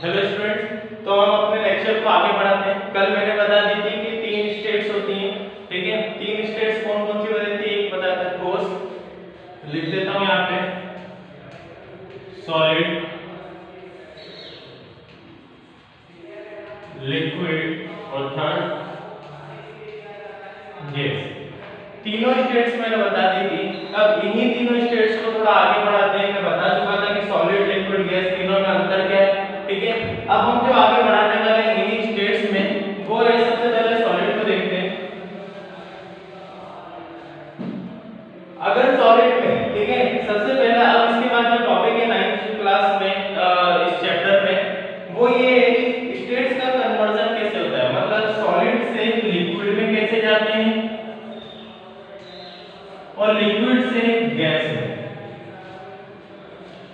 Hello students, तो हम अपने लेक्चर को आगे बढ़ाते हैं। कल मैंने बता दी थी कि तीन स्टेट्स होती हैं, ठीक है। तीन स्टेट्स कौन कौन सी बताई थी? एक बताया था ठोस, लिख देता हूं यहाँ पे, सॉलिड, लिक्विड और थर्ड गैस। तीनों स्टेट्स मैंने बता दी थी। अब इन्हीं तीनों स्टेट्स को थोड़ा आगे बढ़ाते हैं। मैं बता चुका था कि सॉलिड, लिक्विड, गैस तीनों में अंतर क्या है, ठीक है। अब हम जो आगे बढ़ाने वाले हैं इन्हीं स्टेट्स में, वो है सबसे पहले सॉलिड को देखते हैं। अगर सॉलिड में, ठीक है, सबसे पहला, अब इसके बाद जो टॉपिक है 9th क्लास में इस चैप्टर में, वो ये है कि स्टेट्स का कन्वर्जन कैसे होता है, मतलब सॉलिड से लिक्विड में कैसे जाते हैं और लिक्विड से गैस में।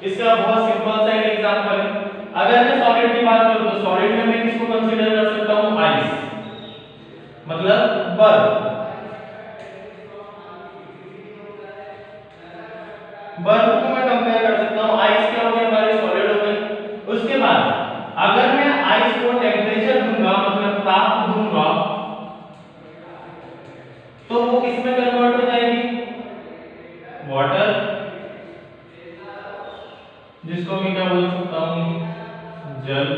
इसका बहुत सिंपल सा एक एग्जांपल है। अगर मैं सॉलिड की बात करूं तो सॉलिड में मैं किसको कंसीडर कर सकता हूं? आइस, मतलब बर्फ। बर्फ को मैं कंपेयर कर सकता हूं, आइस क्या हो गई हमारी, सॉलिड हो गई। उसके बाद अगर मैं आइस को टेम्परेचर दूंगा, मतलब ताप दूंगा, तो वो किस में कन्वर्ट हो जाएगी? वाटर, जिसको मैं क्या बोल सकता हूं? जल।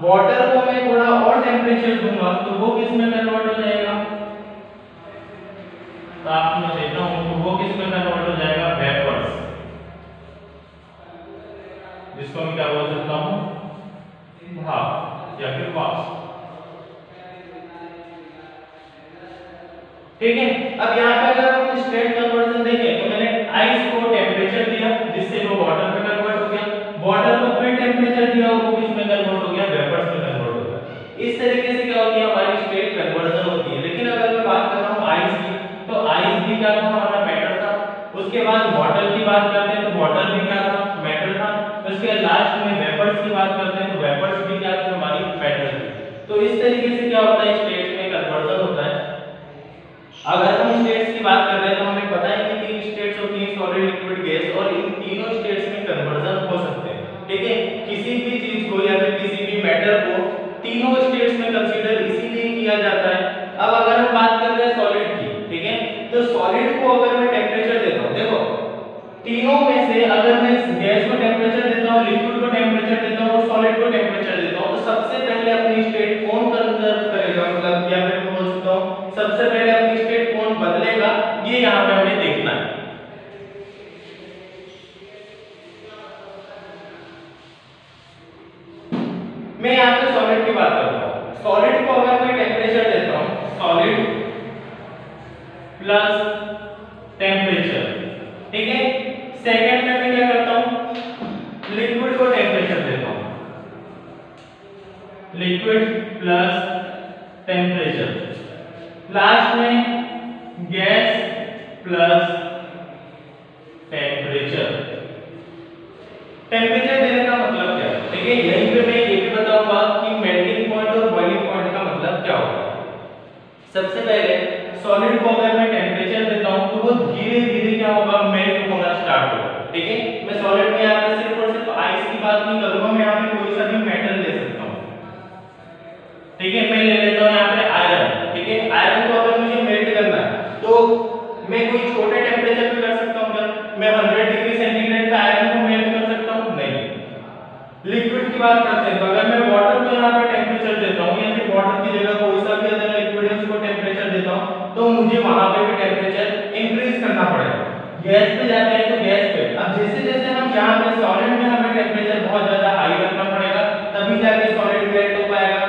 वाटर को मैं थोड़ा और टेम्परेचर दूंगा तो वो किस में कन्वर्ट हो जाएगा? ताप में देता हूं तो वो किस में कन्वर्ट हो जाएगा? वेपर्स, जिसको मैं क्या बोल सकता हूं? भाप या फिर वाष्प, ठीक है। अब यहाँ पे अगर हम स्टेट कन्वर्जन देखें तो मैंने आइस को टेम्परेचर दिया जिससे वो वाटर में कन्वर्ट हो गया, वाटर को फिर टेम्परेचर दिया वो किस में कन्वर्ट हो गया? वेपर्स में कन्वर्ट हो गया। इस तरीके से क्या होती है हमारी स्टेट कन्वर्जन होती है। लेकिन अगर मैं बात कर रहा हूँ आइस की, तो आइस भी क्या था? हमारा मैटर था। उसके बाद वाटर की बात करते हैं तो वाटर भी क्या था? मैटर था। उसके लास्ट में वेपर्स की बात करते हैं तो वेपर्स भी क्या थी? हमारी मैटर थी। तो इस तरीके से क्या होता है स्टेट में कन्वर्जन होता है। अगर हम स्टेट्स की बात कर रहे हैं तो हमें पता है कि तीन स्टेट्स होती हैं, सॉलिड, लिक्विड, गैस, और इन तीनों स्टेट्स में कन्वर्जन हो सकते हैं, ठीक है। किसी भी चीज को या फिर किसी भी मैटर को तीनों स्टेट्स में कंसीडर इसीलिए किया जाता है। अब अगर हम बात कर रहे हैं सॉलिड की, ठीक है, तो सॉलिड को अगर मैं टेम्परेचर देता हूं, देखो तीनों में से अगर मैं गैस को टेम्परेचर देता हूं, लिक्विड को टेम्परेचर देता हूं और सॉलिड को टेम्परेचर देता हूं, तो सबसे पहले अपनी स्टेट कौन कंजर्व करेगा, मतलब या फिर मैं बोल सकता हूं सबसे पहले अपनी स्टेट कौन बदलेगा, ये यहां पे हमें देखना है। मैं यहां पे सॉलिड की बात करता हूं। सॉलिड को अगर मैं टेम्परेचर देता हूं, सॉलिड प्लस टेम्परेचर, ठीक है। सेकंड में मैं क्या करता हूं? लिक्विड को टेम्परेचर देता हूं, लिक्विड प्लस टेम्परेचर। लास्ट में गैस प्लस टेम्परेचर। टेम्परेचर देने का मतलब क्या है, ठीक है। यहीं पे मैं ये भी बताऊंगा कि मेल्टिंग पॉइंट और बॉइलिंग पॉइंट का मतलब क्या होता है। सबसे पहले सॉलिड को अगर मैं टेम्परेचर देता हूं तो वो धीरे धीरे क्या होगा? मेल्ट होना स्टार्ट होगा, ठीक है। मैं सॉलिड में यहाँ पे सिर्फ और सिर्फ आइस की बात नहीं करूंगा, मैं यहाँ पे कोई सा भी मेटल ले सकता हूँ, ठीक है। मैं ले लेता हूँ यहाँ पे आयरन, ठीक है। आयरन को अगर मुझे मेल्ट करना है तो मैं कोई छोटे टेम्परेचर पे कर सकता हूँ क्या? मैं 100 डिग्री सेंटीग्रेड पे आयरन को मेल्ट कर सकता हूँ? नहीं। लिक्विड की बात करते हैं तो अगर मैं वाटर को यहाँ पे टेम्परेचर देता हूँ या फिर वाटर की जगह कोई सा भी अदर लिक्विड है उसको टेम्परेचर देता हूँ तो मुझे वहां पे भी टेम्परेचर इंक्रीज करना पड़ेगा। गैस पे जाते हैं तो गैस पे, अब जैसे जैसे हम यहाँ पे सॉलिड में हमें टेम्परेचर बहुत ज्यादा हाई रखना पड़ेगा तभी जाके सॉलिड मेल्ट हो पाएगा।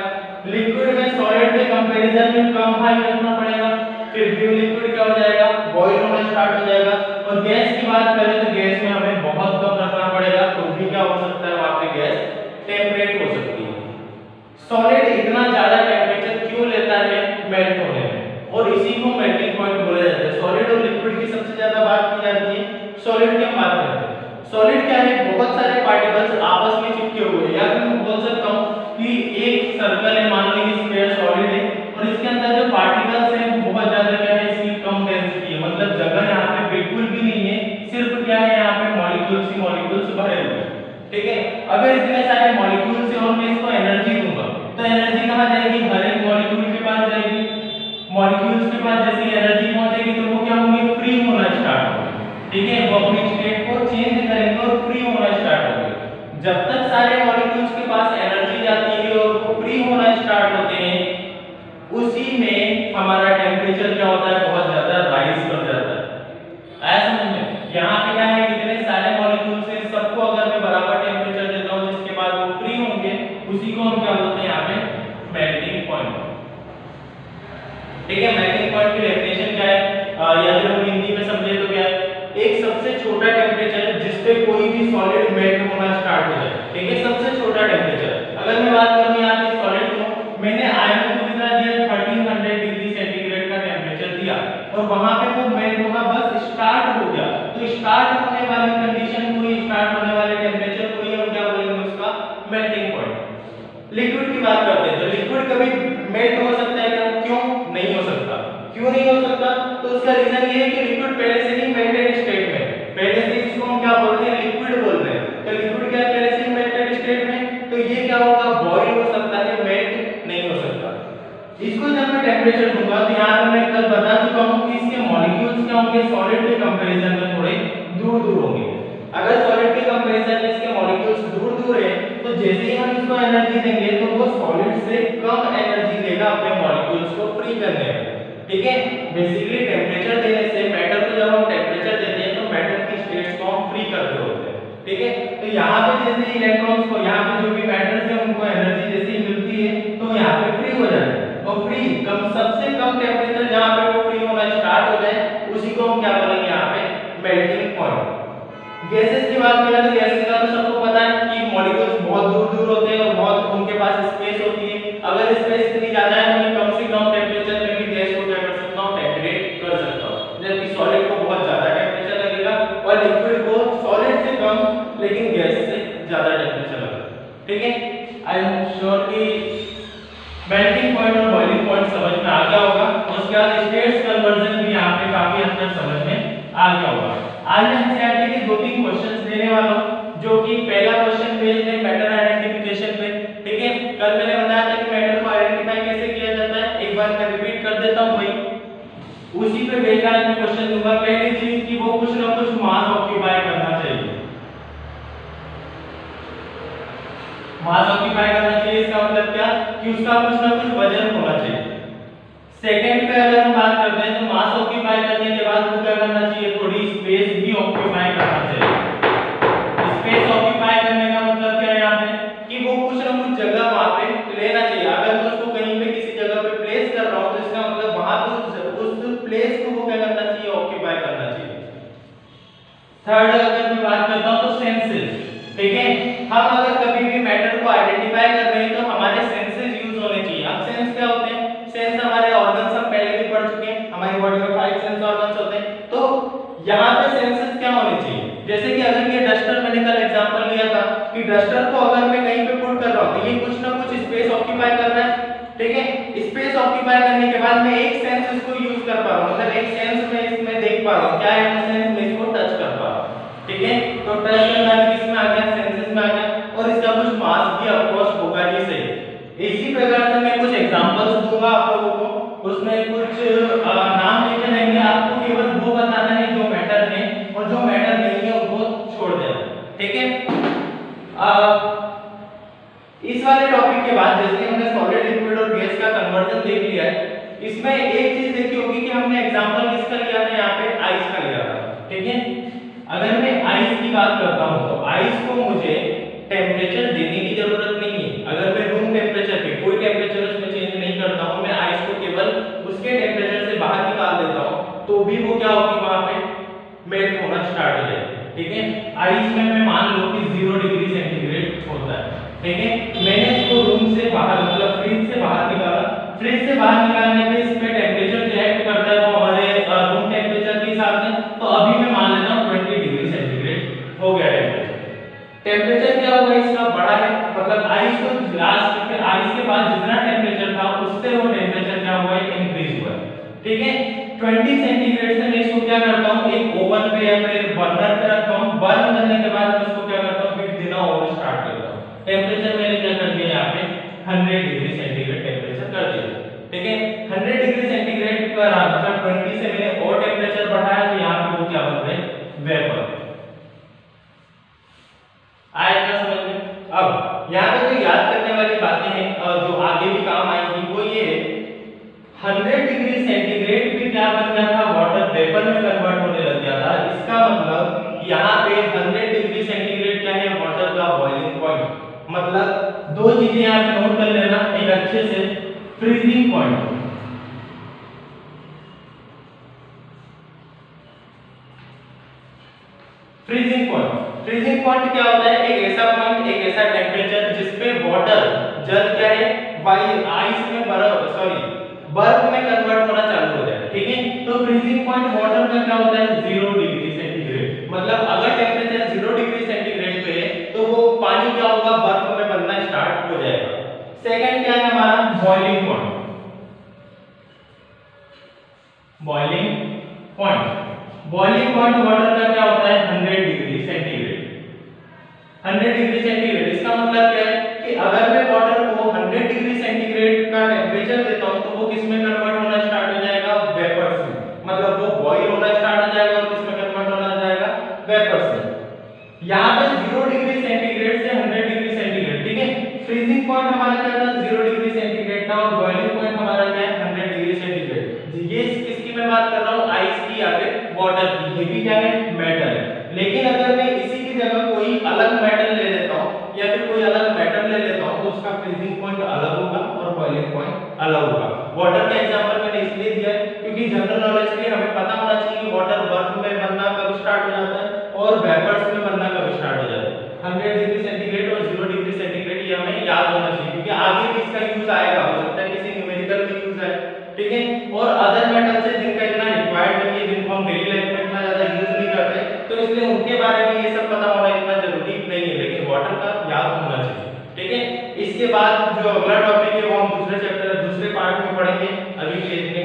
लिक्विड में सॉलिड के कंपैरिजन में कम हाई रखना पड़ेगा, फिर भी लिक्विड क्या हो जाएगा? बॉईल होना स्टार्ट हो जाएगा। और गैस की बात करें तो गैस में हमें बहुत कम रखना पड़ेगा तो भी क्या हो सकता है? वहां पे गैस टेम्परेट हो सकती है। सॉलिड इतना ज्यादा टेम्परेचर क्यों लेता है मेल्ट होने में, और इसी को मेल्टिंग पॉइंट बोला जाता है। सॉलिड और लिक्विड की सबसे ज्यादा बात की जाती है, सॉलिड की हम बात करते हैं। सॉलिड क्या है? बहुत सारे पार्टिकल्स आपस में चिपके हुए हैं, या फिर मैं बोल सकता हूं कि एक सर्कल है, मान लीजिए स्फीयर सॉलिड है और इसके अंदर जो पार्टिकल्स हैं वो बहुत ज्यादा क्या है? इसकी कम डेंसिटी है, मतलब जगह यहाँ पे बिल्कुल भी नहीं है, सिर्फ क्या है यहाँ पे मॉलिक्यूल्स ही मॉलिक्यूल्स भरे हुए हैं, ठीक है। अगर इतने सारे मॉलिक्यूल्स हैं और मैं इसको एनर्जी दूंगा, तो एनर्जी कहां जाएगी? हर एक मॉलिक्यूल के पास जाएगी। मॉलिक्यूल्स के पास जैसे एनर्जी पहुंचेगी तो वो क्या होंगे? फ्री होना स्टार्ट होंगे। ठीक है, वो अपनी स्टेट को चेंज करेंगे और फ्री होना स्टार्ट होंगे। जब तक सारे मॉलिक्यूल्स के पास एनर्जी जाती है और वो फ्री होना स्टार्ट होते हैं, उसी में हमारा टेम्परेचर क्या होता है? बहुत ज्यादा राइज कर जाता है। आया समझ में? यहाँ पे क्या है, इतने सारे मॉलिक्यूल्स हैं, सबको अगर मैं बराबर टेम्परेचर देता हूँ जिसके बाद वो फ्री होंगे, उसी को हम क्या बोलते हैं यहाँ पे? Melting point. ठीक है, मेल्टिंग पॉइंट की डेफिनेशन क्या है, या फिर हम हिंदी में समझे तो क्या है? एक सबसे छोटा टेम्परेचर जिस पे कोई भी सॉलिड मेल्ट होना स्टार्ट हो जाए। ठीक है, सबसे छोटा टेम्परेचर। अगर मैं बात करूं यहाँ पे सॉलिड को, मैंने आयरन को कितना दिया? 1300 डिग्री सेंटीग्रेड का टेम्परेचर दिया और वहां पे वो मेल्ट होना बस स्टार्ट हो गया। तो स्टार्ट होने वाली कंडीशन को, स्टार्ट होने वाले टेम्परेचर को ही हम क्या बोलेंगे? उसका मेल्टिंग पॉइंट। लिक्विड की बात करते हैं तो लिक्विड कभी मेल्ट हो सकता है क्या? क्यों नहीं हो सकता? क्यों नहीं हो सकता? तो उसका रीजन ये है कि लिक्विड पहले से ही मेल्टेड स्टेट में, पहले से इसको हम क्या बोलते हैं? लिक्विड बोलते हैं। तो लिक्विड क्या है? पहले से ही मेल्टेड स्टेट में, तो ये क्या होगा? बॉयल हो सकता है, मेल्ट नहीं हो सकता। इसको जब मैं टेम्परेचर दूंगा तो यहाँ पर मैं कल बता चुका हूँ कि इसके मॉलिक्यूल्स क्या होंगे? सॉलिड के कंपैरिजन में थोड़े दूर दूर होंगे। अगर सॉलिड के कंपैरिजन में इसके मॉलिक्यूल्स दूर दूर है तो जैसे ही हम इसको एनर्जी देंगे तो वो सॉलिड से कम एनर्जी देगा अपने मॉलिक्यूल्स को फ्री करने में। ठीक है, बेसिकली टेम्परेचर देने से, मैटर को जब हम टेम्परेचर देते हैं तो मैटर की स्टेट्स को हम फ्री करते होते हैं। ठीक है, तो यहाँ पे जैसे इलेक्ट्रॉन्स को, यहाँ पे जो भी मैटर्स है उनको एनर्जी जैसे ही मिलती है तो यहाँ पे फ्री हो जाते हैं। और फ्री कम, सबसे कम टेम्परेचर जहाँ पे वो फ्री होना स्टार्ट हो जाए उसी को हम क्या बोलेंगे? यहाँ पे मेल्टिंग पॉइंट। गैसेस की बात करें तो गैसेस का तो सबको पता है कि मॉलिक्यूल्स बहुत दूर दूर होते हैं और बहुत उनके पास स्पेस होती है। अगर स्पेस इतनी ज्यादा है तो मैं कम से कम टेम्परेचर में भी गैस को क्या कर सकता हूँ? डेकोरेट कर सकता हूँ। जबकि सॉलिड को बहुत ज्यादा टेम्परेचर लगेगा और लिक्विड को सॉलिड से कम लेकिन गैस से ज्यादा टेम्परेचर लगेगा। ठीक है, आई एम श्योर कि मेल्टिंग पॉइंट और बॉइलिंग पॉइंट समझ में आ गया होगा। उसके बाद स्टेट्स कन्वर्जन भी यहाँ पे काफी हद तक समझ में आ गया होगा। आज मैं एनसीईआरटी के 2-3 क्वेश्चंस देने वाला हूं, जो कि पहला क्वेश्चन बेस्ड है मैटर आइडेंटिफिकेशन पे। ठीक है, कल मैंने बताया था कि मैटर को आइडेंटिफाई कैसे किया जाता है, एक बार मैं रिपीट कर देता हूं भाई। उसी पे बेस्ड आज मैं क्वेश्चन दूंगा। पहली चीज कि वो कुछ ना कुछ मास ऑक्यूपाई करना चाहिए। मास ऑक्यूपाई करना चाहिए इसका मतलब क्या? कि उसका कुछ ना कुछ वजन होना चाहिए। सेकंड पे अगर हम बात करते हैं तो मास ऑक्यूपाई करने के बाद वो क्या करना चाहिए? थोड़ी स्पेस भी ऑक्यूपाई करना चाहिए। स्पेस ऑक्यूपाई करने का मतलब क्या है यहाँ पे? कि वो कुछ ना कुछ जगह वहां पे लेना चाहिए। अगर मैं उसको कहीं पे किसी जगह पे प्लेस कर रहा हूँ तो इसका मतलब वहां पे उस प्लेस को वो क्या करना चाहिए? ऑक्यूपाई करना चाहिए। थर्ड अगर मैं बात करता हूँ तो सेंसेस। ठीक है, हम अगर कभी भी मैटर को आइडेंटिफाई कर रहे हैं तो हमारे सेंसेस यूज होने चाहिए। अब सेंस क्या होते हैं? सेंस हमारे ऑर्गन्स हम पहले भी पढ़ चुके हैं। हमारी बॉडी में 5 सेंस ऑर्गन्स होते हैं। तो यहाँ पे सेंसेस क्या होने चाहिए? जैसे कि अगर ये डस्टर, मैंने कल एग्जांपल लिया था कि डस्टर को अगर मैं कहीं पे पुट कर रहा हूँ तो ये कुछ ना कुछ स्पेस ऑक्यूपाई कर रहा है। ठीक है, स्पेस ऑक्यूपाई करने के बाद मैं एक सेंस इसको यूज कर पा रहा हूँ, मतलब एक सेंस में इसमें देख पा रहा हूँ। क्या है? सेंस में इसको टच कर पा रहा हूँ। ठीक है, तो टच करना भी किसमें आ गया? सेंसेस में आ गया। और इसका कुछ मास भी ऑफ कोर्स होगा ही सही। इसी प्रकार से मैं कुछ एग्जांपल्स दूंगा आप लोगों को, उसमें कुछ नाम लिखे रहेंगे। आपको केवल वो बताना है जो मैटर है और जो मैटर नहीं है उनको छोड़ देना। ठीक है, इस वाले टॉपिक के बाद जैसे हमने सॉलिड, लिक्विड और गैस का कन्वर्जन देख लिया है, इसमें एक चीज देखी होगी कि हमने एग्जांपल किसका लिया था? यहाँ पे आइस का लिया था। ठीक है, अगर मैं आइस की बात करता हूँ तो आइस को मुझे टेम्परेचर देने की जरूरत नहीं है। अगर मैं रूम टेम्परेचर पे कोई टेम्परेचर उसमें चेंज नहीं करता हूँ, मैं आइस को केवल उसके टेम्परेचर से बाहर निकाल देता हूँ, तो भी वो क्या होगी? वहां पे मेल्ट होना स्टार्ट हो जाएगी। ठीक है, आइस में मैं मान लो कि 0 डिग्री सेंटीग्रेड होता है। ठीक है, मैंने इसको रूम से बाहर, मतलब फ्रिज से बाहर निकाला। फ्रिज से बाहर निकालने पे इस पे टेम्परेचर रिएक्ट करता है वो हमारे रूम टेम्परेचर के हिसाब से। तो अभी मैं मान लेता हूँ 20 डिग्री सेंटीग्रेड हो गया टेम्परेचर। टेम्परेचर क्या होगा इसका? बड़ा है, मतलब आइस को लास्ट के आइस के बाद जितना टेम्परेचर था उससे वो टेम्परेचर क्या हुआ है? इंक्रीज हुआ है। ठीक है, 20 सेंटीग्रेड से मैं इसको क्या करता हूँ? एक ओवन पे या फिर बर्नर पे रखता हूँ। बर्न करने के बाद मैं इसको क्या करता हूँ? हीट देना और स्टार्ट करता हूँ। टेम्परेचर मैंने क्या कर दिया यहाँ पे 100 डिग्री सेंटीग्रेड टेम्परेचर कर दिया, ठीक है। 100 डिग्री सेंटीग्रेड पर मतलब 20 से मैंने और टेम्परेचर बढ़ाया तो यहाँ पे वो क्या बन रहे वेपर। आया क्या समझ में? अब यहाँ पे जो याद करने वाली बातें हैं जो आगे भी काम आएंगी वो ये 100 डिग्री सेंटीग्रेड पे क्या बन गया था, वाटर वेपर में कन्वर्ट होने लग गया था। इसका मतलब यहाँ पे 100 डिग्री सेंटीग्रेड क्या है, वाटर का बॉइलिंग पॉइंट। मतलब दो चीजें यहाँ पे नोट कर लेना एक अच्छे से, freezing point, freezing point. Freezing point क्या होता है, एक ऐसा पॉइंट, एक ऐसा टेम्परेचर जिसपे वाटर जल क्या है, आइस में बर्फ में कन्वर्ट होना चालू हो जाए, ठीक है। तो फ्रीजिंग पॉइंट वाटर का क्या होता है, 0 डिग्री सेंटीग्रेड। मतलब अगर टेम्परेचर 0 डिग्री सेंटीग्रेड पे है तो वो पानी क्या होगा, बर्फ में बनना स्टार्ट हो जाएगा। सेकंड क्या है हमारा, boiling point. Boiling point, boiling point water का क्या होता है, 100 डिग्री सेंटीग्रेड। 100 डिग्री सेंटीग्रेड इसका मतलब क्या है कि अगर मैं वाटर को 100 डिग्री सेंटीग्रेड का टेम्परेचर देता हूं तो वो किस में कन्वर्ट होना स्टार्ट हो जाएगा, वेपर्स में। मतलब वो बॉईल होना स्टार्ट हो जाएगा और किस में कन्वर्ट होना जाएगा, वेपर्स में। यहां पे 0 डिग्री सेंटीग्रेड से 100 डिग्री सेंटीग्रेड, ठीक है। फ्रीजिंग पॉइंट हमारा क्या था, 0 डिग्री सेंटीग्रेड था और बॉइलिंग पॉइंट हमारा क्या है, 100 डिग्री सेंटीग्रेड। ये किसकी मैं बात कर रहा हूं, आइस की या फिर वाटर की। ये भी क्या है, मेटल है। लेकिन अगर मैं इसी की जगह कोई अलग मेटल ले लेता हूं या फिर कोई अलग मेटल ले लेता हूं तो उसका फ्रीजिंग पॉइंट अलग होगा और बॉइलिंग पॉइंट अलग होगा। वाटर का एग्जांपल मैंने इसलिए दिया है क्योंकि जनरल नॉलेज के लिए हमें पता होना चाहिए कि वाटर बर्फ में बनना कब स्टार्ट हो जाता है और वेपर्स में बनना कब स्टार्ट हो जाता है। 100 डिग्री सेंटीग्रेड और 0 डिग्री सेंटीग्रेड ये हमें याद होना चाहिए क्योंकि आगे भी इसका यूज आएगा, हो सकता है किसी न्यूमेरिकल में यूज आए, ठीक है। और अदर मेटल्स है जिनका इतना रिक्वायर्ड नहीं है, जिनको हम डेली लाइफ में इतना ज्यादा यूज नहीं करते, तो इसलिए उनके बारे में ये सब पता होना इतना जरूरी नहीं है, लेकिन वाटर का याद होना चाहिए, ठीक है। इसके बाद जो अगला टॉपिक है वो हम दूसरे चैप्टर दूसरे पार्ट में पढ़ेंगे। अभी के लिए